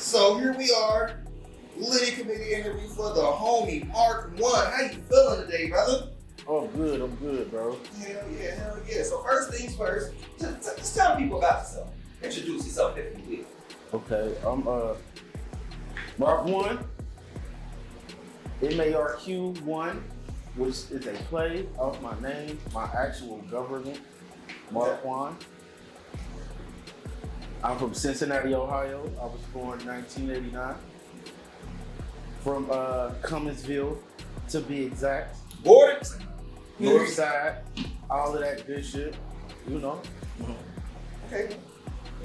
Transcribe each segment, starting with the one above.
So here we are, Litty committee interview for the homie Marq1. How you feeling today, brother? Oh, I'm good, bro. Hell yeah. So first things first, just tell people about yourself. Introduce yourself if you will. Okay, I'm Marq1, Marq1, which is a play of my name, my actual government, Marq1. I'm from Cincinnati, Ohio. I was born in 1989. From Cumminsville, to be exact. Gordon? North side, all of that good shit, you know. Okay.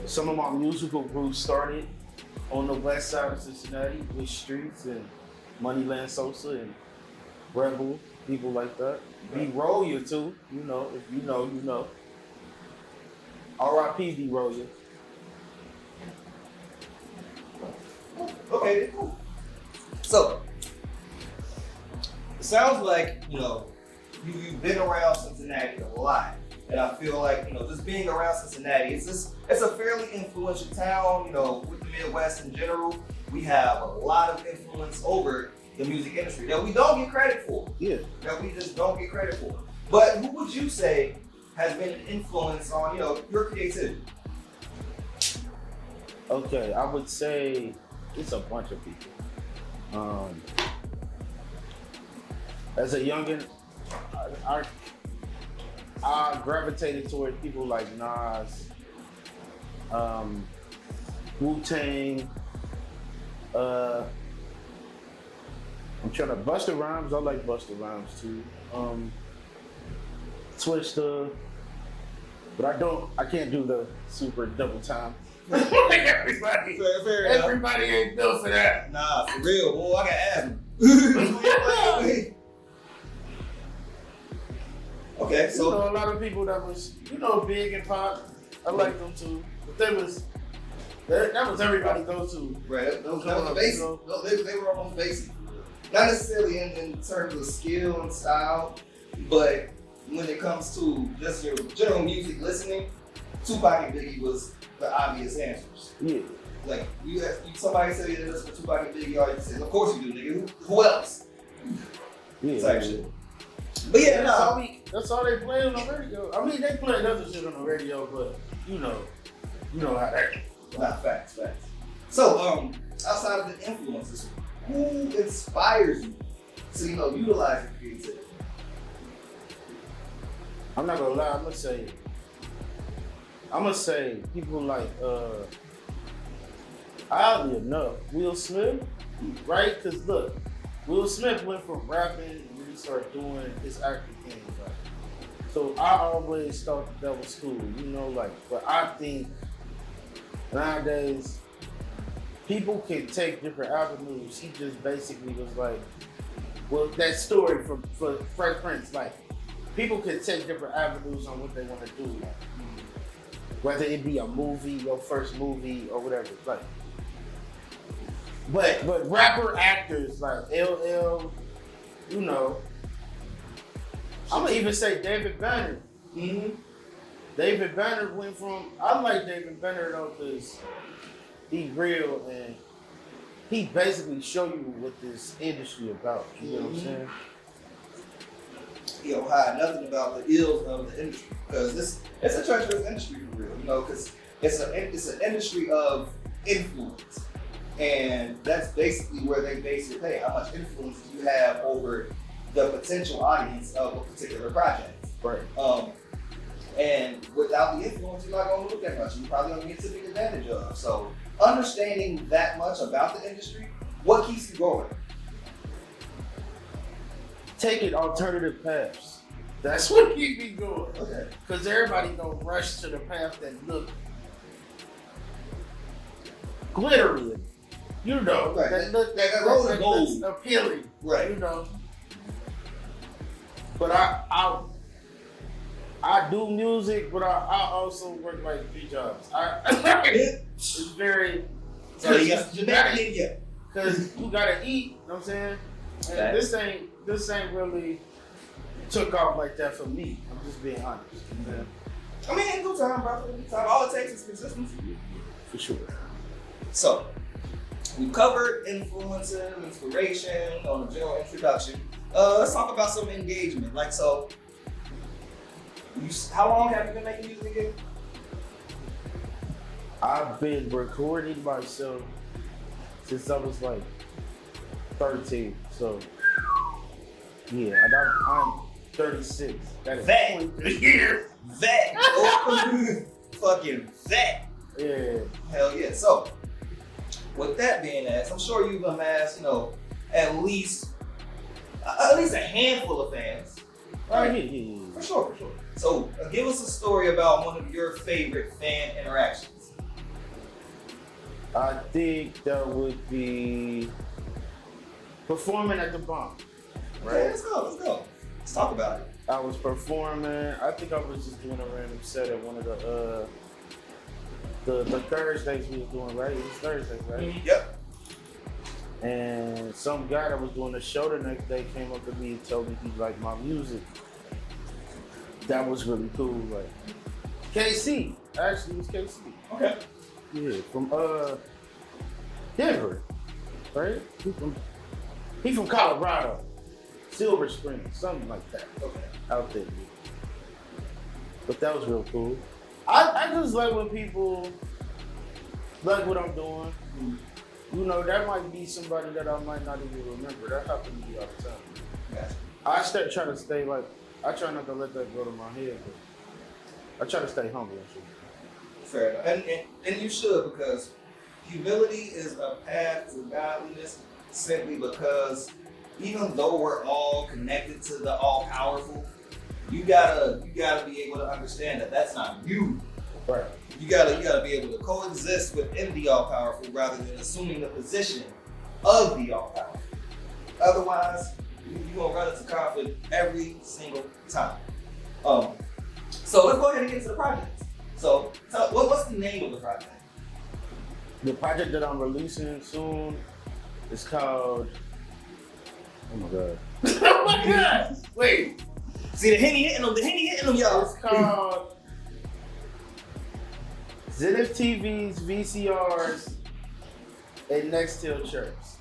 Some of my musical roots started on the west side of Cincinnati with Streets and Moneyland Sosa and Rebel, people like that. B-Roll too, you know, if you know, you know. R.I.P. B-Roll. Okay, cool. So, it sounds like, you've been around Cincinnati a lot. And I feel like, just being around Cincinnati, it's a fairly influential town, with the Midwest in general. We have a lot of influence over the music industry that we don't get credit for. Yeah. That we just don't get credit for. But who would you say has been an influence on, your creativity? Okay, I would say it's a bunch of people. As a youngin', I gravitated toward people like Nas, Wu-Tang, I'm trying to Busta Rhymes. I like Busta Rhymes too. Twista, but I can't do the super double time. Like everybody. Fair Everybody ain't built for that. Nah, for real, boy, I got asthma. Okay, so a lot of people that was, big and pop. I like them too. But that was everybody go-to. Right, that was basic. No, they were almost basic. Not necessarily in terms of skill and style, but when it comes to just your general music listening, Tupac and Biggie was the obvious answers. Yeah. Like, somebody said you listen to Tupac and Biggie, all you say, of course you do, nigga. Who else? Yeah. Type shit. But yeah, that's all they play on the radio. I mean, they play other shit on the radio, but you know how that. Not facts. So, outside of the influences, who inspires you to, utilize your creativity? I'm not gonna lie. I'm gonna say people like, oddly enough, Will Smith, right? Because look, Will Smith went from rapping and really started doing his acting thing, right? So I always thought that was cool, but I think nowadays people can take different avenues. He just basically was like, well, that story for Fresh Prince, like, people can take different avenues on what they want to do, like, whether it be a movie, your first movie, or whatever. Like, but rapper actors like LL, I'm gonna even say David Banner. Mm-hmm. David Banner went from, I like David Banner though, because he's real and he basically show you what this industry about. You know what I'm saying? He don't hide nothing about the ills of the industry, because it's a treacherous industry for real, because it's an industry of influence, and that's basically where they base it. Hey, how much influence do you have over the potential audience of a particular project? Right. And without the influence, you're not going to look that much. You're probably going to get to take advantage of. So, understanding that much about the industry, what keeps you going? Taking alternative paths. That's what keep me going. Okay. Because everybody don't rush to the path that look glittery. Right. That look that gold. Appealing. Right. But I do music, but I also work like 3 jobs. It's very. So you got because you gotta eat. You know what I'm saying? And this ain't really took off like that for me. I'm just being honest. I mean, in due time, brother. In due time, all it takes is consistency. For sure. So, we covered influences, inspiration on a general introduction. Let's talk about some engagement. Like, so, how long have you been making music again? I've been recording myself since I was like 13. So, yeah, and I'm 36. That is Vet. 23 years. Vet. Fucking vet. Yeah. Hell yeah. So, with that being asked, I'm sure you've amassed, at least a handful of fans. Right? Yeah. For sure. So, give us a story about one of your favorite fan interactions. I think that would be performing at the Bomb. Right? Okay, let's go. Let's talk about it. I was performing. I think I was just doing a random set at one of the Thursdays we was doing, right? It was Thursdays, right? Mm-hmm. Yep. And some guy that was doing the show the next day came up to me and told me he liked my music. That was really cool. Like KC, actually, it was KC. Okay. Yeah, from Denver, right? He from Colorado, Silver Spring, something like that. Okay. Out there. But that was real cool. I just like when people like what I'm doing. That might be somebody that I might not even remember. That happens to me all the time. Gotcha. I try to stay I try not to let that go to my head, but I try to stay humble and shit. Fair enough. And you should, because humility is a path to godliness simply because even though we're all connected to the all-powerful, you gotta be able to understand that that's not you. Right. You gotta be able to coexist within the all-powerful rather than assuming the position of the all-powerful. Otherwise, you're gonna run into conflict every single time. So let's go ahead and get into the project. So what's the name of the project? The project that I'm releasing soon is called. Oh my god. Oh my god! Wait. See the Henny hitting them, y'all. It's called Zenith TV's VCRs and Nextel Chirps.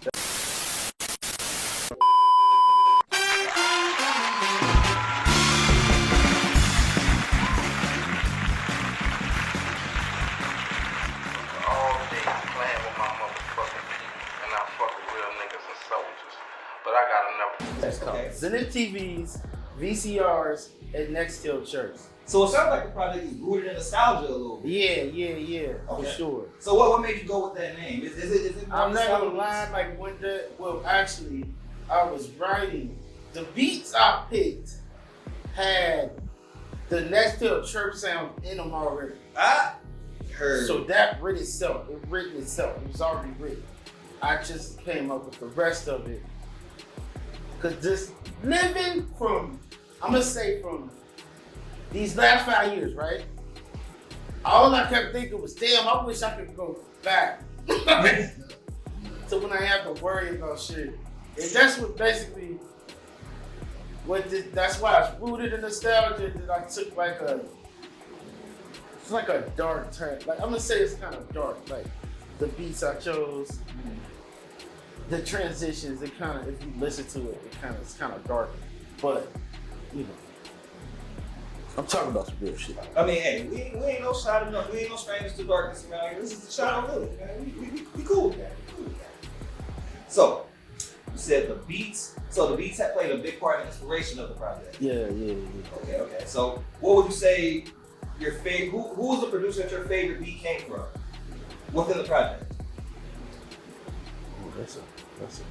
Zenith TVs, VCRs, and Nextel Chirps. So it sounds like the project is rooted in nostalgia a little bit. Yeah, Okay. for sure. So what made you go with that name? Is it I'm not gonna nostalgia? lie, actually, I was writing. The beats I picked had the Nextel Chirp sound in them already. I heard. So that written itself. It was already written. I just came up with the rest of it. Cause just living from these last 5 years, right? All I kept thinking was, damn, I wish I could go back. So when I have to worry about shit. And that's what basically, that's why it's rooted in nostalgia that I took it's like a dark turn. Like, I'm gonna say it's kind of dark. Like, the beats I chose, the transitions, if you listen to it, it's kind of dark. But, I'm talking about some real shit. I mean, hey, we ain't no strangers to darkness around here. This is the Shadow Village, man. We cool, man. So, you said the beats. So the beats have played a big part in the inspiration of the project. Yeah. Okay. So, what would you say your favorite? Who was the producer that your favorite beat came from within the project? Oh, that's a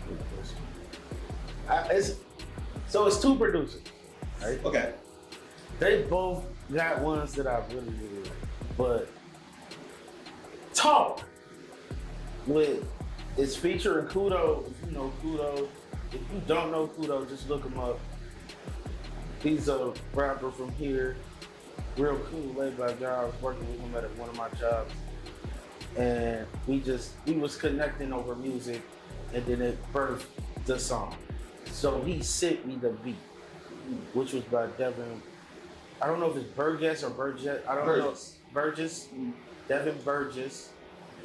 good question. It's two producers, right? Okay. They both got ones that I really, really like. But Talk it's featuring Kudo. If you know Kudo, if you don't know Kudo, just look him up. He's a rapper from here, real cool, laid back guy. I was working with him at one of my jobs, and we was connecting over music, and then it birthed the song. So he sent me the beat, which was by Devin. I don't know if it's Burgess or Burgess. I don't know. Burgess. Devin Burgess.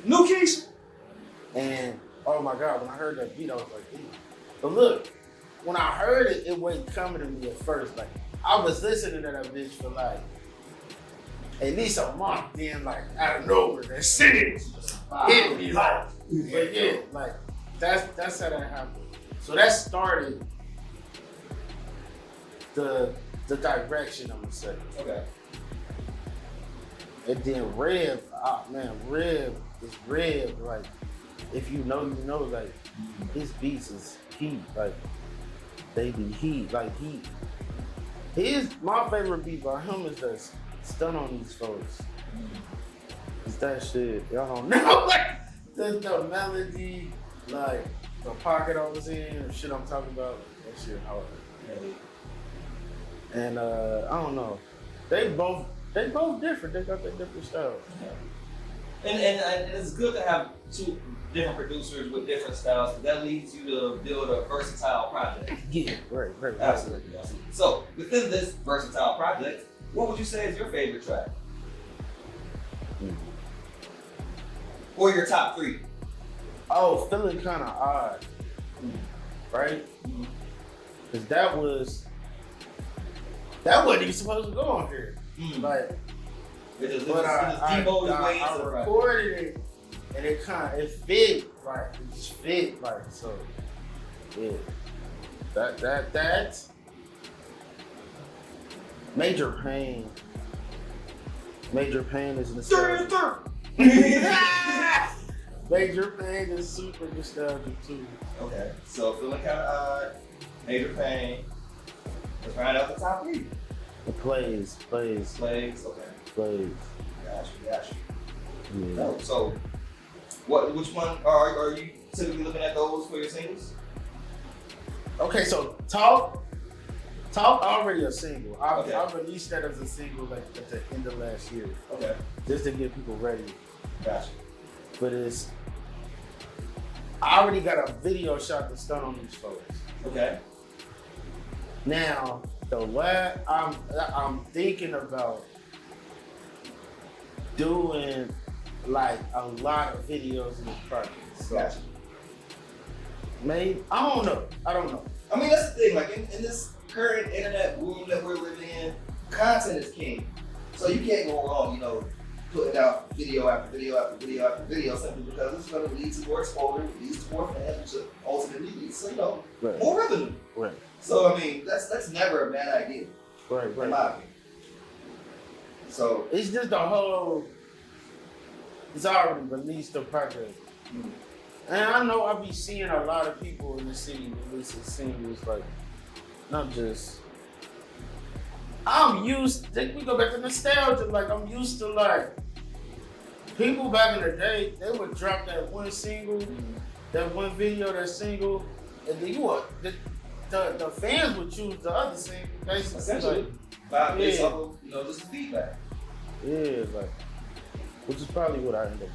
New Keisha. And oh my God, when I heard that beat, I was like, ew. But look, when I heard it, it wasn't coming to me at first. Like, I was listening to that bitch for like, at least a month, then like, out of nowhere, that shit hit me like, but yeah, like, that's how that happened. So that started the direction, I'm gonna say. Okay. And then Reb, Reb is Reb. Like, if you know, you know. Like, his beats is heat. Like, they be heat. Like, heat. My favorite beat by him is the Stun on These Folks. It's that shit. Y'all don't know. Like, the melody, like, the pocket I was in, the shit I'm talking about. That shit hard. And I don't know. They both different. They got their different styles. Yeah. And it's good to have two different producers with different styles, because that leads you to build a versatile project. Yeah, right. Absolutely. So within this versatile project, what would you say is your favorite track? Or your top 3? Oh, Feeling Kind of Odd. Right? Because that wasn't even supposed to go on here. Like, but I recorded it, and it fit, like, it just fit, like, so, yeah. That Major Pain is nostalgic. Major Pain is super nostalgic too. Okay, so Feeling Kind of Odd, Major Pain. Let's find out the top 3. The plays. Okay. Plays. Got you. Yeah. No, so, which one are you typically looking at those for your singles? Okay, so Talk already a single. Okay. I released that as a single like at the end of last year. Okay. Just to get people ready. Gotcha. But I already got a video shot to Stun on These Folks. Okay. Now, I'm thinking about doing like a lot of videos in this project. So Gotcha. maybe I don't know. I mean, that's the thing. Like in this current internet boom that we're living in, content is king. So you can't go wrong, putting out video after video after video after video, simply because it's going to lead to more exposure, leads to more fans, which ultimately leads to more revenue. Right. So I mean, that's never a bad idea. Right. In my opinion. So it's just it's already released the project. And I know I be seeing a lot of people in the city releasing singles, like, not just. We go back to nostalgia, like, I'm used to, like, people back in the day, they would drop that one single, that one video, that single, and then the fans would choose the other single, basically. Essentially, based off of, just feedback. Yeah, like, which is probably what I end up doing.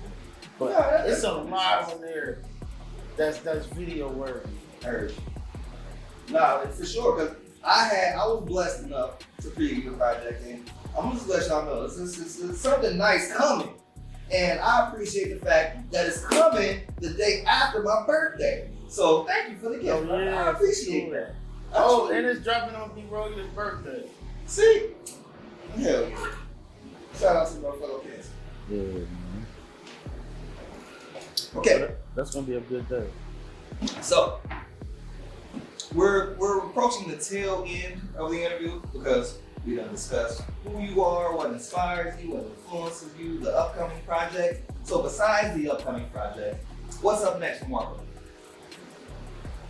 But it's a lot on there that's video worthy. Heard. Nah, for sure, because I was blessed enough to preview the project, and I'm just let y'all know it's something nice coming. And I appreciate the fact that it's coming the day after my birthday. So thank you for the gift. Oh, yeah, I appreciate that. Oh, and it's dropping on B-Rogan's birthday. See? Hell yeah. Shout out to my fellow kids. Yeah, man. Okay. That's gonna be a good day. So we're approaching the tail end of the interview, because we done discussed who you are, what inspires you, what influences you, the upcoming project. So besides the upcoming project, what's up next for Marq1?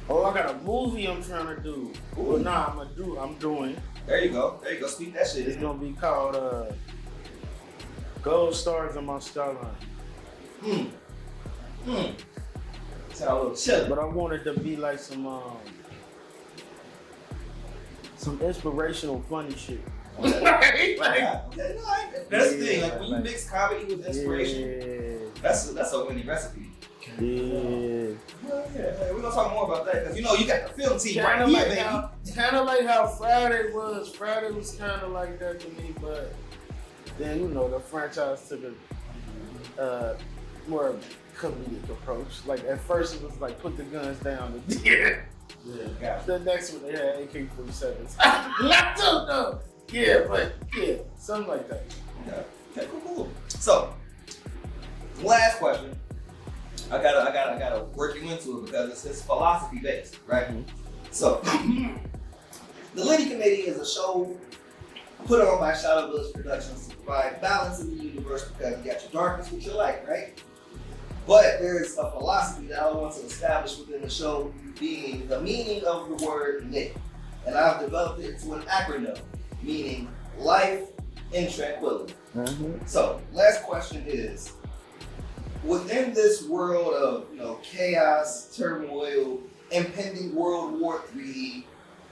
Oh, I got a movie I'm trying to do. Well, I'm doing. There you go. Speak that shit. It's gonna be called Gold Stars in My Skyline. Sound a little chilly. But I wanted to be like some inspirational, funny shit. Okay. That's the thing. Like when you mix comedy with inspiration, that's a winning recipe. Yeah. Well, yeah. We're gonna talk more about that, because you got the film team Kinda right here, like baby. Kind of like how Friday was. Friday was kind of like that to me, but then the franchise took a more comedic approach. Like at first it was like put the guns down. Yeah, gotcha. The next one they had AK-47s. Not too though. Yeah, but yeah, something like that. Okay, cool. So, last question. I gotta work you into it because it's philosophy based, right? Mm-hmm. So, the Litty Committee is a show put on by Shadow Village Productions to provide balance in the universe because you got your darkness with your light, right? But there's a philosophy that I want to establish within the show being the meaning of the word lit. And I've developed it into an acronym, meaning life in tranquility. Mm-hmm. So, last question is, within this world of chaos, turmoil, impending World War III,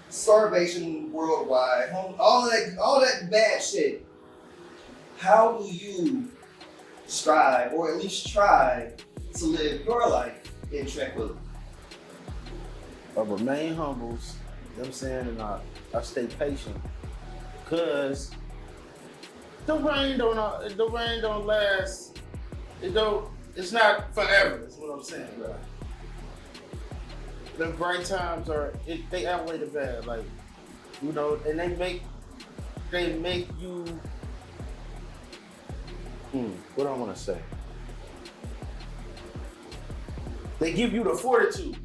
starvation worldwide, all that bad shit, how do you strive, or at least try, to live your life in tranquility? I remain humble, you know what I'm saying, and I stay patient. Cause the rain don't last. It's not forever, is what I'm saying. Right? The bright times they outweigh the bad, like, and they make you what do I wanna say? They give you the fortitude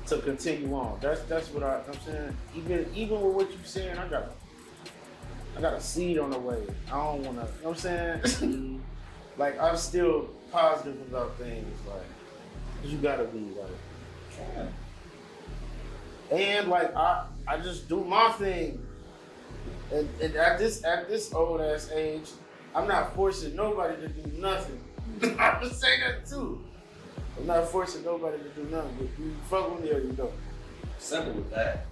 to continue on. That's what I'm saying. Even with what you're saying, I got a seed on the way. I don't wanna, you know what I'm saying? Like, I'm still positive about things, like, 'cause you gotta be, like, and like I just do my thing, and at this old ass age, I'm not forcing nobody to do nothing. I would say that too. I'm not forcing nobody to do nothing. But you fuck with me or you don't. Simple as that.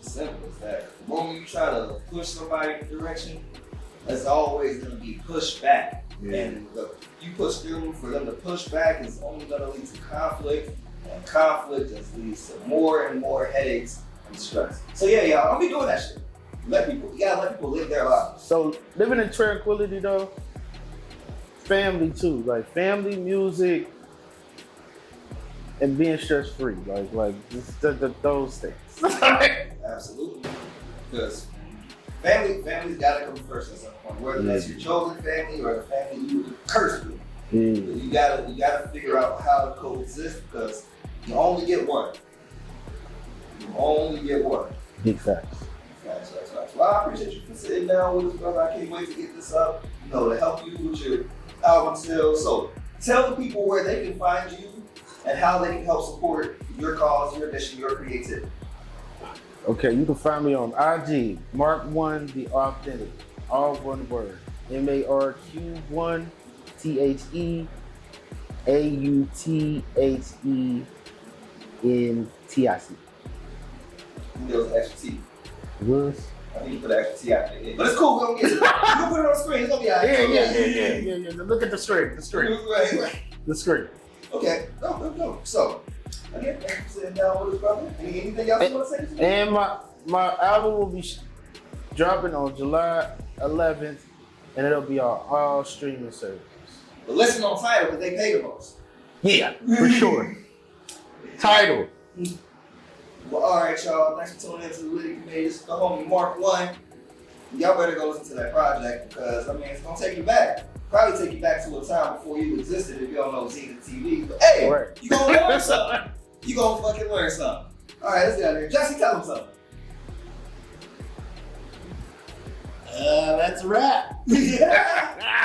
Simple as that. The moment you try to push somebody in a direction, there's always gonna be pushback. Yeah. And you push through, for them to push back is only gonna lead to conflict, and conflict just leads to more and more headaches and stress. So yeah, y'all, don't be doing that shit. You gotta let people live their lives. So living in tranquility though, family too, like family, music, and being stress free, like just those things. Absolutely, because family's gotta come first at some point, whether that's your chosen family or the family you were cursed with. You gotta figure out how to coexist because you only get one. You only get one. Big facts. Facts. Well, I appreciate you for sitting down with us, brother. I can't wait to get this up, to help you with your album sales. So tell the people where they can find you and how they can help support your cause, your mission, your creativity. Okay, you can find me on IG, Marq1 the Authentic, all one word. MARQ1 THEAUTHENTIC. There was extra T. Was? I think you put an extra T after it. But it's cool, we're gonna get it. You can put it on the screen, it's gonna be all right. Yeah. Look at the screen. Right. The screen. Okay, no. So, again, thank you for sitting down with us, brother. Anything else you want to say to me? And my album will be dropping on July 11th, and it'll be on all streaming services. But listen on Tidal because they pay the most. Yeah, for sure. Tidal. Well, all right, y'all. Thanks for tuning in to the Litty Committee. This is the homie Marq1. Y'all better go listen to that project because, it's going to take you back. Probably take you back to a time before you existed if you don't know Zenith TV. But hey, Right. You going to learn something. You going to fucking learn something. All right, let's get out of here. Jesse, tell them something. That's a wrap. Yeah.